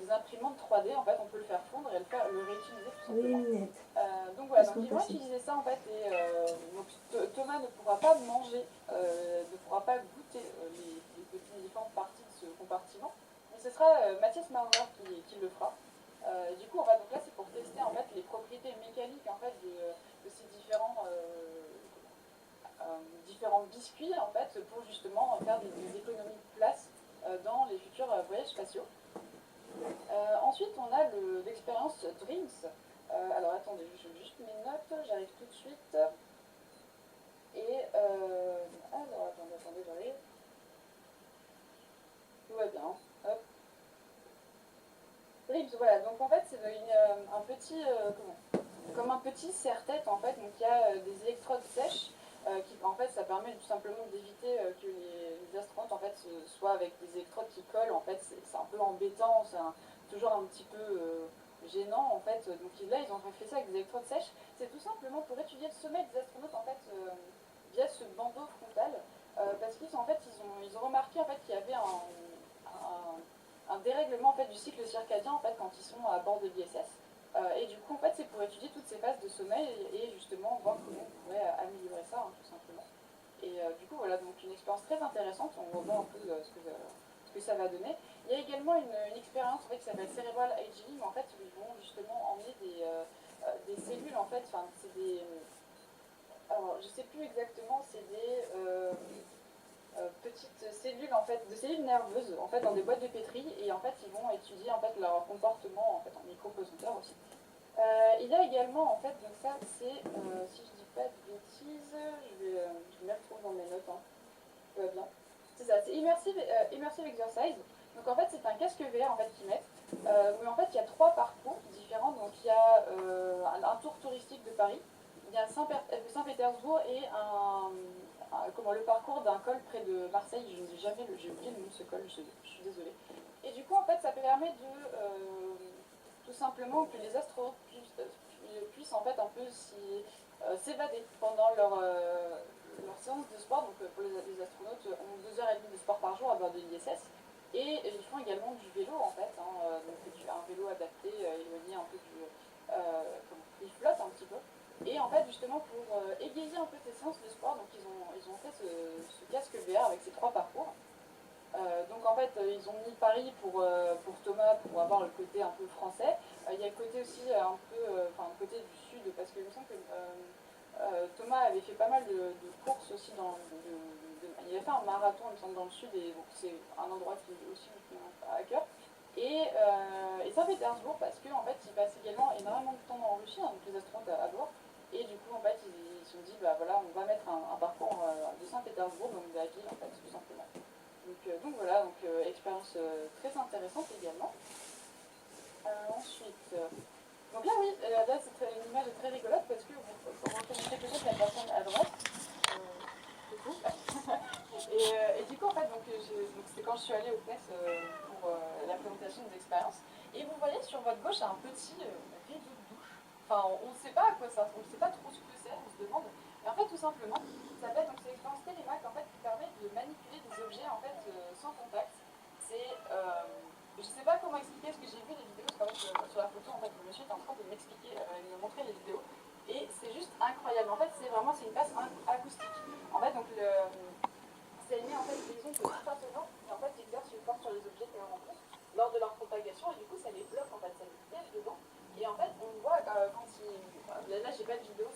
des imprimantes 3D, en fait, on peut le faire fondre et le réutiliser tout Oui, simplement. Minette. Donc voilà, Qu'est-ce donc qu'on ils vont passe? utiliser ça en fait, et donc Thomas ne pourra pas manger, ne pourra pas goûter les petites différentes parties de ce compartiment, mais ce sera Mathias Marder qui le fera. Et du coup, on va donc là, c'est pour tester en fait les propriétés mécaniques en fait de ces différents biscuits en fait pour justement faire des économies de place dans les futurs voyages spatiaux. Ensuite, on a l'expérience Dreams. Alors attendez, je juste mes notes, j'arrive tout de suite. Et alors attendez, j'arrive. Tout va bien. Hop. Dreams, voilà. Donc en fait, c'est un petit, comme un petit serre-tête en fait. Donc il y a des électrodes sèches. Qui, en fait, ça permet tout simplement d'éviter que les astronautes en fait soient avec des électrodes qui collent. En fait, c'est un peu embêtant, toujours un petit peu gênant en fait. Donc là, ils ont fait ça avec des électrodes sèches. C'est tout simplement pour étudier le sommeil des astronautes en fait via ce bandeau frontal, parce qu'ils en fait ils ont remarqué en fait qu'il y avait un dérèglement en fait du cycle circadien en fait quand ils sont à bord de l'ISS. Et du coup, en fait, c'est pour étudier toutes ces phases de sommeil et justement voir comment on pourrait améliorer ça, hein, tout simplement. Et du coup, voilà, donc une expérience très intéressante. On va voir un peu ce que ça va donner. Il y a également une expérience en fait, qui s'appelle Cerebral Aging, en fait, où ils vont justement emmener des cellules, en fait, enfin, c'est des... alors, je sais plus exactement, c'est des petites cellules, en fait, de cellules nerveuses, en fait, dans des boîtes de pétri, et en fait, ils vont étudier, en fait, leur comportement, en fait, en micropositeurs aussi. Il y a également, en fait, donc ça, c'est, si je dis pas de bêtises, je me retrouve dans mes notes, hein. Tout va bien. C'est ça, c'est immersive exercise. Donc en fait, c'est un casque VR en fait qu'ils mettent. Mais en fait, il y a trois parcours différents. Donc il y a un tour touristique de Paris, il y a Saint-Pétersbourg et le parcours d'un col près de Marseille. Je ne sais jamais, j'ai oublié le nom de ce col, je suis désolée. Et du coup, en fait, ça permet de tout simplement que les astronautes puissent en fait un peu s'évader pendant leur séance de sport. Donc pour les astronautes ont 2h30 de sport par jour à bord de l'ISS. Et ils font également du vélo en fait, hein, donc un vélo adapté, éloigné un peu il flotte un petit peu. Et en fait justement pour égayer un peu ces séances de sport, donc ils ont fait ce casque VR avec ces trois parcours. Donc en fait, ils ont mis Paris pour Thomas pour avoir le côté un peu français. Il y a le côté aussi un peu, enfin le côté du sud, parce que il me semble que Thomas avait fait pas mal de courses aussi il avait fait un marathon, il me semble, dans le sud, et donc c'est un endroit qui est aussi à cœur. Et Saint-Pétersbourg, parce qu'en fait, ils passent également énormément de temps en Russie, hein, donc les astronautes à bord. Et du coup, en fait, ils se sont dit, bah voilà, on va mettre un parcours de Saint-Pétersbourg, donc de la ville, en fait, tout simplement. Donc voilà, expérience très intéressante également. Ensuite, donc là oui, là une image très rigolote parce que vous reconnaissez peut-être la personne à droite. Coucou. Et du coup en fait, donc c'était quand je suis allée au CNES pour la présentation des expériences. Et vous voyez sur votre gauche un petit rideau de douche. Enfin, on ne sait pas à quoi ça, on ne sait pas trop ce que c'est, on se demande. Et en fait, tout simplement, ça s'appelle donc c'est l'expérience Télémac en fait qui permet de manipuler des objets en fait sans contact. Je sais pas comment expliquer parce que j'ai vu les vidéos, parce qu'en fait sur la photo en fait le monsieur était en train de m'expliquer, de me montrer les vidéos. Et c'est juste incroyable. En fait, c'est une base acoustique. En fait, donc ça émet en fait des ondes de infrasonores qui en fait exercent une force sur les objets qu'elles rencontrent lors de leur propagation et du coup ça les bloque en fait, ça les piège dedans. Et en fait on voit quand là j'ai pas de vidéo